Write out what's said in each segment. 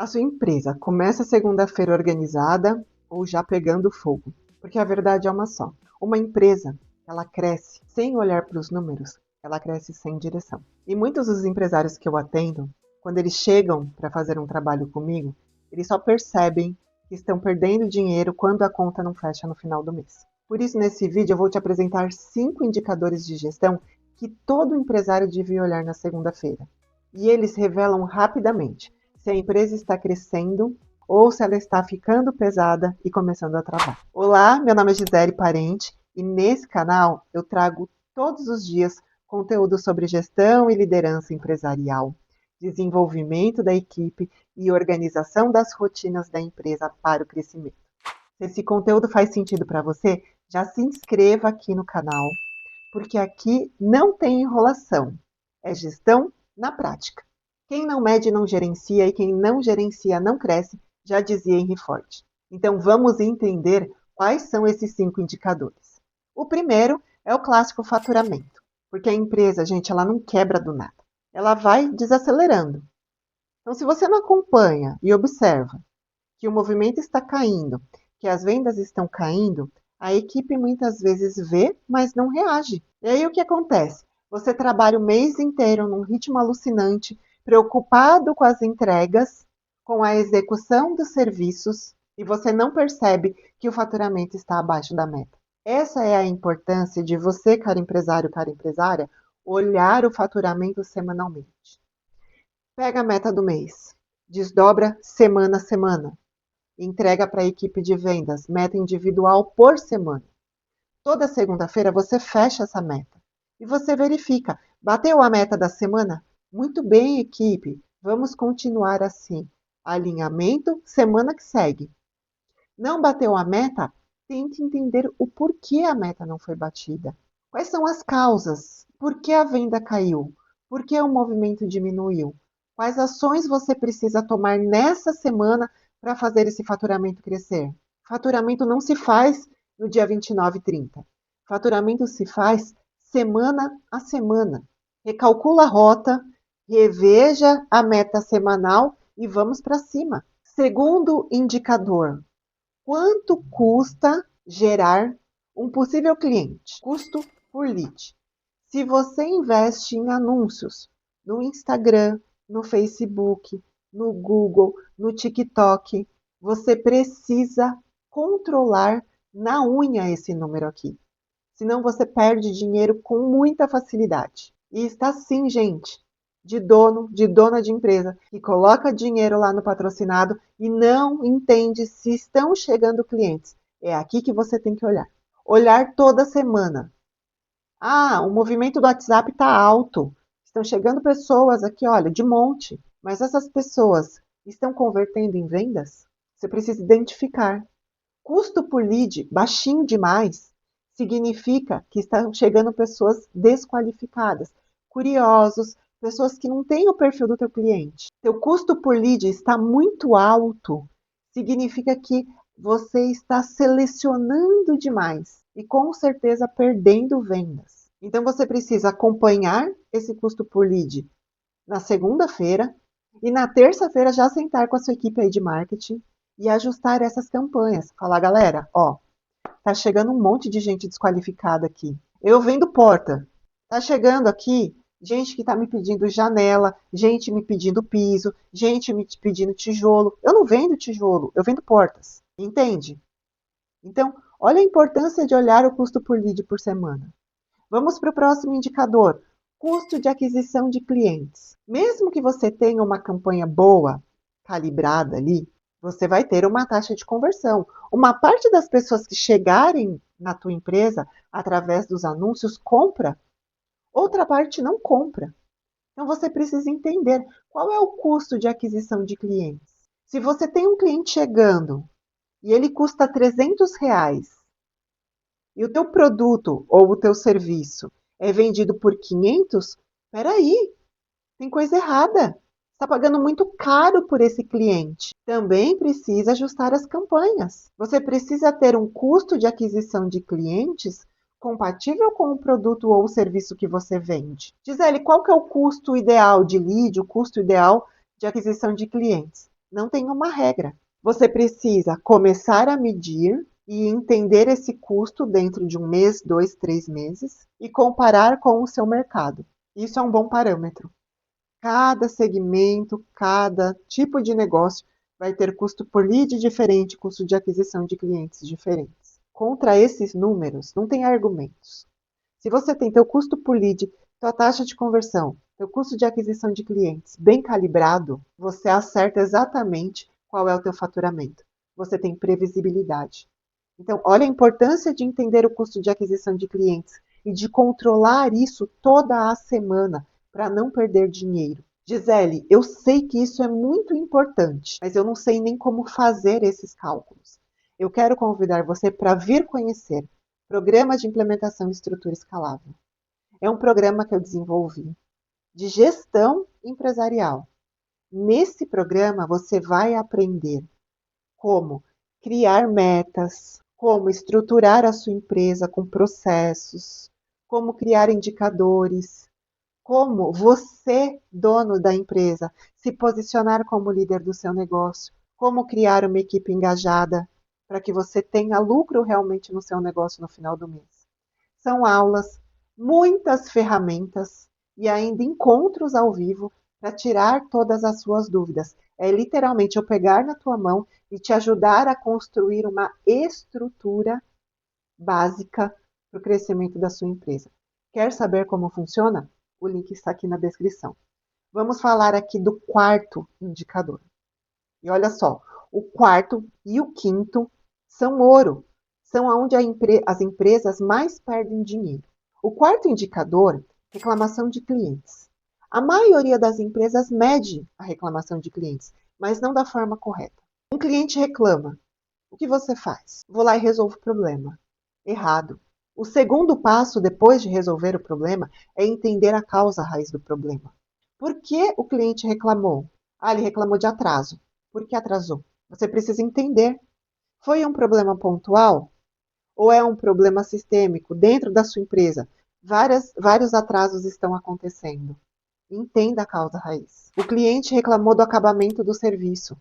A sua empresa começa segunda-feira organizada ou já pegando fogo? Porque a verdade é uma só. Uma empresa, ela cresce sem olhar para os números, ela cresce sem direção. E muitos dos empresários que eu atendo, quando eles chegam para fazer um trabalho comigo, eles só percebem que estão perdendo dinheiro quando a conta não fecha no final do mês. Por isso, nesse vídeo, eu vou te apresentar 5 indicadores de gestão que todo empresário devia olhar na segunda-feira. E eles revelam rapidamente se a empresa está crescendo ou se ela está ficando pesada e começando a travar. Olá, meu nome é Gisele Parente e nesse canal eu trago todos os dias conteúdo sobre gestão e liderança empresarial, desenvolvimento da equipe e organização das rotinas da empresa para o crescimento. Se esse conteúdo faz sentido para você, já se inscreva aqui no canal, porque aqui não tem enrolação, é gestão na prática. Quem não mede não gerencia e quem não gerencia não cresce, já dizia Henry Ford. Então vamos entender quais são esses 5 indicadores. O primeiro é o clássico faturamento, porque a empresa, gente, ela não quebra do nada. Ela vai desacelerando. Então, se você não acompanha e observa que o movimento está caindo, que as vendas estão caindo, a equipe muitas vezes vê, mas não reage. E aí o que acontece? Você trabalha o mês inteiro num ritmo alucinante, preocupado com as entregas, com a execução dos serviços, e você não percebe que o faturamento está abaixo da meta. Essa é a importância de você, cara empresário, cara empresária, olhar o faturamento semanalmente. Pega a meta do mês, desdobra semana a semana. Entrega para a equipe de vendas, meta individual por semana. Toda segunda-feira você fecha essa meta e você verifica. Bateu a meta da semana? Muito bem, equipe. Vamos continuar assim. Alinhamento, semana que segue. Não bateu a meta? Tente entender o porquê a meta não foi batida. Quais são as causas? Por que a venda caiu? Por que o movimento diminuiu? Quais ações você precisa tomar nessa semana para fazer esse faturamento crescer? Faturamento não se faz no dia 29 e 30. Faturamento se faz semana a semana. Recalcula a rota, reveja a meta semanal e vamos para cima. Segundo indicador, quanto custa gerar um possível cliente? Custo por lead. Se você investe em anúncios no Instagram, no Facebook, no Google, no TikTok, você precisa controlar na unha esse número aqui. Senão você perde dinheiro com muita facilidade. E está sim, gente, de dono, de dona de empresa, que coloca dinheiro lá no patrocinado e não entende se estão chegando clientes. É aqui que você tem que olhar. Olhar toda semana. Ah, o movimento do WhatsApp está alto. Estão chegando pessoas aqui, olha, de monte. Mas essas pessoas estão convertendo em vendas? Você precisa identificar. Custo por lead baixinho demais significa que estão chegando pessoas desqualificadas, curiosos, pessoas que não têm o perfil do teu cliente. Teu custo por lead está muito alto, significa que você está selecionando demais e com certeza perdendo vendas. Então você precisa acompanhar esse custo por lead na segunda-feira e na terça-feira já sentar com a sua equipe aí de marketing e ajustar essas campanhas. Falar, galera, ó, tá chegando um monte de gente desqualificada aqui. Eu vendo porta. Tá chegando aqui gente que tá me pedindo janela, gente me pedindo piso, gente me pedindo tijolo. Eu não vendo tijolo, eu vendo portas. Entende? Então, olha a importância de olhar o custo por lead por semana. Vamos para o próximo indicador, custo de aquisição de clientes. Mesmo que você tenha uma campanha boa, calibrada ali, você vai ter uma taxa de conversão. Uma parte das pessoas que chegarem na tua empresa através dos anúncios compra, outra parte não compra. Então você precisa entender qual é o custo de aquisição de clientes. Se você tem um cliente chegando e ele custa R$ 300, e o teu produto ou o teu serviço é vendido por 500, peraí, tem coisa errada. Está pagando muito caro por esse cliente. Também precisa ajustar as campanhas. Você precisa ter um custo de aquisição de clientes compatível com o produto ou o serviço que você vende. Gisele, qual que é o custo ideal de lead, o custo ideal de aquisição de clientes? Não tem uma regra. Você precisa começar a medir e entender esse custo dentro de um mês, 2, 3 meses e comparar com o seu mercado. Isso é um bom parâmetro. Cada segmento, cada tipo de negócio vai ter custo por lead diferente, custo de aquisição de clientes diferentes. Contra esses números, não tem argumentos. Se você tem teu custo por lead, tua taxa de conversão, teu custo de aquisição de clientes bem calibrado, você acerta exatamente qual é o teu faturamento. Você tem previsibilidade. Então, olha a importância de entender o custo de aquisição de clientes e de controlar isso toda a semana para não perder dinheiro. Gisele, eu sei que isso é muito importante, mas eu não sei nem como fazer esses cálculos. Eu quero convidar você para vir conhecer Programa de Implementação de Estrutura Escalável. É um programa que eu desenvolvi de gestão empresarial. Nesse programa, você vai aprender como criar metas, como estruturar a sua empresa com processos, como criar indicadores, como você, dono da empresa, se posicionar como líder do seu negócio, como criar uma equipe engajada para que você tenha lucro realmente no seu negócio no final do mês. São aulas, muitas ferramentas e ainda encontros ao vivo para tirar todas as suas dúvidas. É literalmente eu pegar na tua mão e te ajudar a construir uma estrutura básica para o crescimento da sua empresa. Quer saber como funciona? O link está aqui na descrição. Vamos falar aqui do quarto indicador. E olha só, o quarto e o quinto são ouro, são onde as empresas mais perdem dinheiro. O quarto indicador, reclamação de clientes. A maioria das empresas mede a reclamação de clientes, mas não da forma correta. Um cliente reclama. O que você faz? Vou lá e resolvo o problema. Errado. O segundo passo, depois de resolver o problema, é entender a causa raiz do problema. Por que o cliente reclamou? Ah, ele reclamou de atraso. Por que atrasou? Você precisa entender. Foi um problema pontual? Ou é um problema sistêmico dentro da sua empresa? Vários atrasos estão acontecendo. Entenda a causa raiz. O cliente reclamou do acabamento do serviço.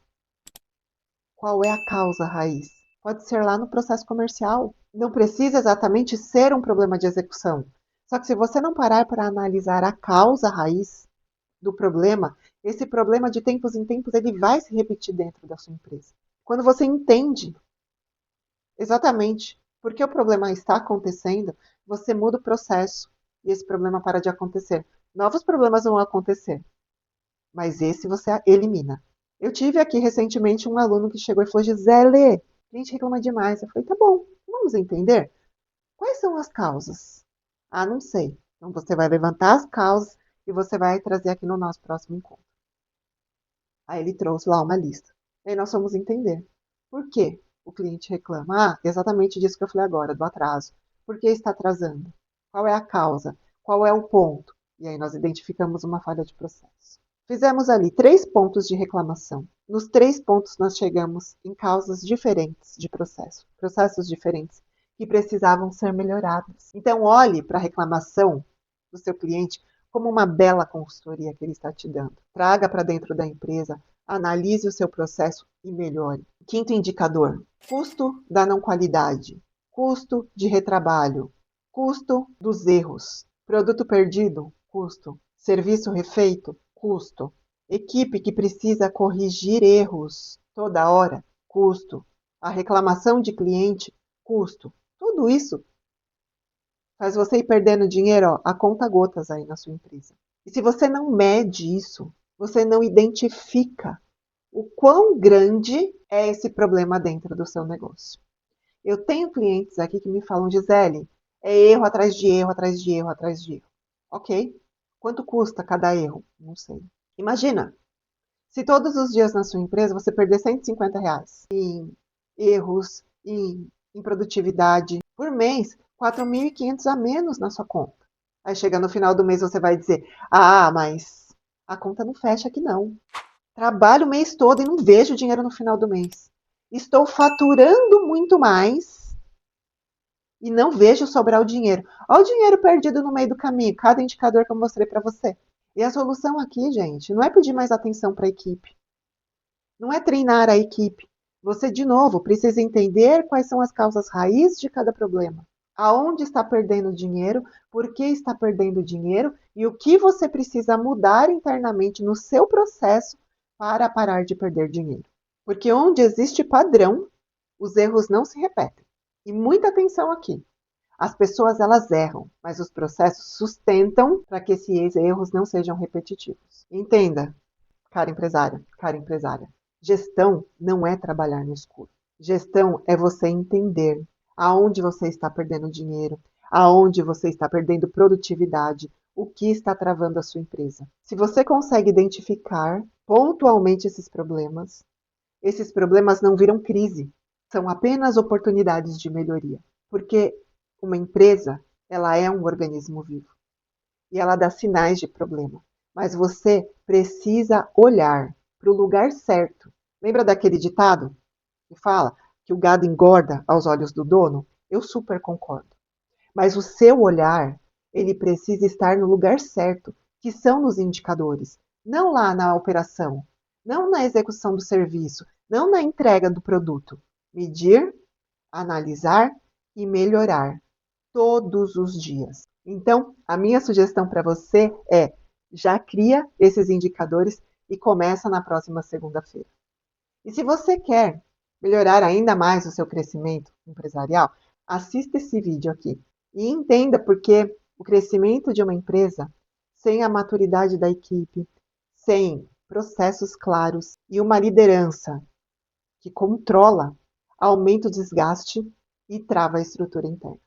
Qual é a causa raiz? Pode ser lá no processo comercial. Não precisa exatamente ser um problema de execução. Só que se você não parar para analisar a causa raiz do problema, esse problema de tempos em tempos ele vai se repetir dentro da sua empresa. Quando você entende exatamente por que o problema está acontecendo, você muda o processo e esse problema para de acontecer. Novos problemas vão acontecer, mas esse você elimina. Eu tive aqui recentemente um aluno que chegou e falou: Gisele, a gente reclama demais. Eu falei: tá bom, vamos entender. Quais são as causas? Ah, não sei. Então você vai levantar as causas e você vai trazer aqui no nosso próximo encontro. Aí ele trouxe lá uma lista. Aí nós vamos entender. Por que o cliente reclama? Ah, exatamente disso que eu falei agora, do atraso. Por que está atrasando? Qual é a causa? Qual é o ponto? E aí nós identificamos uma falha de processo. Fizemos ali 3 pontos de reclamação. Nos 3 pontos nós chegamos em causas diferentes de processo, processos diferentes que precisavam ser melhorados. Então olhe para a reclamação do seu cliente como uma bela consultoria que ele está te dando. Traga para dentro da empresa, analise o seu processo e melhore. Quinto indicador: custo da não qualidade, custo de retrabalho, custo dos erros, produto perdido, custo, serviço refeito, custo, equipe que precisa corrigir erros toda hora, custo, a reclamação de cliente, custo. Tudo isso faz você ir perdendo dinheiro, ó, a conta gotas aí na sua empresa. E se você não mede isso, você não identifica o quão grande é esse problema dentro do seu negócio. Eu tenho clientes aqui que me falam: Gisele, é erro atrás de erro, atrás de erro, atrás de erro. Ok. Quanto custa cada erro? Não sei. Imagina, se todos os dias na sua empresa você perder R$ 150 em erros, em improdutividade, por mês, 4.500 a menos na sua conta. Aí chega no final do mês você vai dizer: ah, mas a conta não fecha aqui não. Trabalho o mês todo e não vejo dinheiro no final do mês. Estou faturando muito mais e não vejo sobrar o dinheiro. Olha o dinheiro perdido no meio do caminho, cada indicador que eu mostrei para você. E a solução aqui, gente, não é pedir mais atenção para a equipe. Não é treinar a equipe. Você, de novo, precisa entender quais são as causas raiz de cada problema. Aonde está perdendo dinheiro, por que está perdendo dinheiro e o que você precisa mudar internamente no seu processo para parar de perder dinheiro. Porque onde existe padrão, os erros não se repetem. E muita atenção aqui. As pessoas elas erram, mas os processos sustentam para que esses erros não sejam repetitivos. Entenda, cara empresária. Gestão não é trabalhar no escuro. Gestão é você entender aonde você está perdendo dinheiro, aonde você está perdendo produtividade, o que está travando a sua empresa. Se você consegue identificar pontualmente esses problemas não viram crise, são apenas oportunidades de melhoria, porque uma empresa, ela é um organismo vivo e ela dá sinais de problema, mas você precisa olhar para o lugar certo. Lembra daquele ditado que fala que o gado engorda aos olhos do dono? Eu super concordo. Mas o seu olhar, ele precisa estar no lugar certo, que são nos indicadores, não lá na operação, não na execução do serviço, não na entrega do produto. Medir, analisar e melhorar todos os dias. Então, a minha sugestão para você é: já cria esses indicadores e começa na próxima segunda-feira. E se você quer melhorar ainda mais o seu crescimento empresarial, assista esse vídeo aqui e entenda porque o crescimento de uma empresa, sem a maturidade da equipe, sem processos claros e uma liderança que controla, aumenta o desgaste e trava a estrutura interna.